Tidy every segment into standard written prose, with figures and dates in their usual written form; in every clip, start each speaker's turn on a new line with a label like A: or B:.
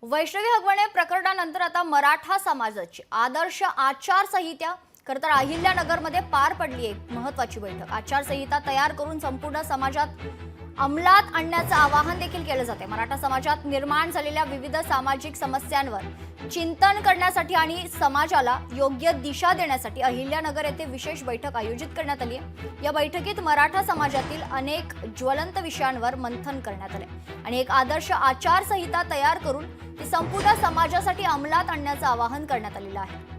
A: वैष्णवी हगवणे प्रकरणानंतर आता मराठा समाजाची आदर्श आचारसंहिता खरं तर अहिल्यानगरमध्ये पार पडली एक महत्त्वाची बैठक। आचारसंहिता तयार करून संपूर्ण समाजात अंमलात आणण्याचं आवाहन देखील केलं जाते। मराठा समाजात निर्माण झालेल्या विविध सामाजिक समस्यांवर चिंतन करण्यासाठी आणि समाजाला योग्य दिशा देण्यासाठी अहिल्यानगर येथे विशेष बैठक आयोजित करण्यात आली आहे। या बैठकीत मराठा समाजातील अनेक ज्वलंत विषयांवर मंथन करण्यात आले आणि एक आदर्श आचारसंहिता तयार करून ती संपूर्ण समाजासाठी अंमलात आणण्याचं आवाहन करण्यात आलेलं आहे।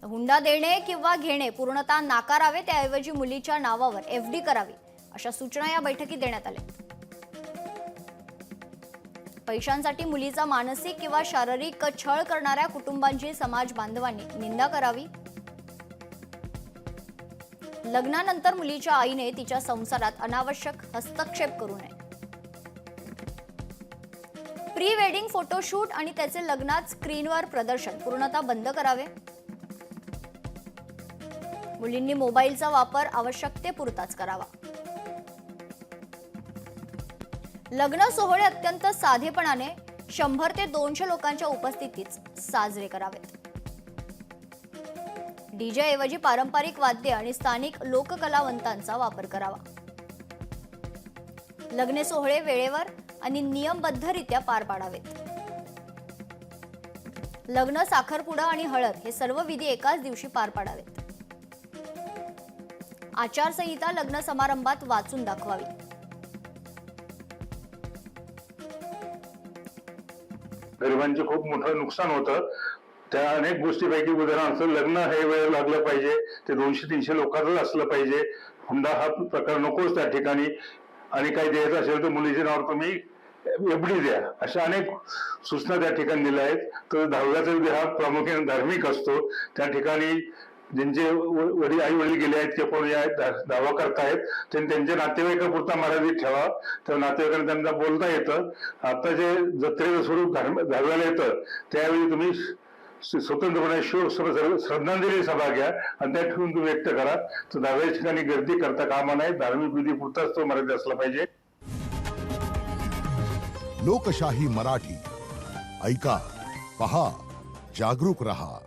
A: हुंडा देणे किंवा घेणे पूर्णतः नाकारावे, त्याऐवजी मुलीच्या नावावर एफडी करावी अशा सूचना या बैठकीत देण्यात आल्या। पैशांसाठी मुलीचा मानसिक किंवा शारीरिक छळ करणाऱ्या कुटुंबांची समाज बांधवांनी निंदा करावी। लग्नानंतर मुलीच्या आईने तिच्या संसारात अनावश्यक हस्तक्षेप करू नये। प्री वेडिंग फोटोशूट आणि त्याचे लग्नात स्क्रीनवर प्रदर्शन पूर्णतः बंद करावे। मुलींनी मोबाईलचा वापर आवश्यकतेपुरताच करावा। लग्न सोहळे अत्यंत साधेपणाने 100 ते 200 लोकांच्या उपस्थितीत साजरे करावेत। डीजे ऐवजी पारंपरिक वाद्य आणि स्थानिक लोककलावंतांचा वापर करावा। लग्न सोहळे वेळेवर आणि नियमबद्धरित्या पार पाडावेत। लग्न, साखरपुडा आणि हळद हे सर्व विधी एकाच दिवशी पार पाडावेत। आचारसंहिता लग्न समारंभात वाचून दाखवावी।
B: गरिबांचे खूप मोठं नुकसान होतं। त्या अनेक गोष्टीपैकी उदाहरण असं लग्न हे वेळ लागलं पाहिजे, ते 200-300 लोकांचं असलं पाहिजे। हुंडा हा प्रकार नकोच त्या ठिकाणी, आणि काही द्यायचं असेल तर मुलीच्या नावावर तुम्ही एफडी द्या, अशा अनेक सूचना त्या ठिकाणी दिल्या आहेत। तर 10व्याचा विधी हा प्रामुख्याने धार्मिक असतो। त्या ठिकाणी ज्यांचे आई वडील गेले आहेत किंवा कोणी दावा करतायत त्यांनी त्यांच्या नातेवाईकापुरता मर्यादित ठेवा, त्या नातेवाईकांना त्यांना बोलता येतं। आता जे जत्रेचं स्वरूप 10व्याला येतं त्यावेळी तुम्ही स्वतंत्रपणे श्रद्धांजली सभा घ्या आणि त्या ठेवून तुम्ही व्यक्त करा। तर 10व्या ठिकाणी गर्दी करता कामा नये, धार्मिक विधी पुरताच तो मर्यादित असला पाहिजे।
C: लोकशाही मराठी ऐका, पहा, जागरूक रहा।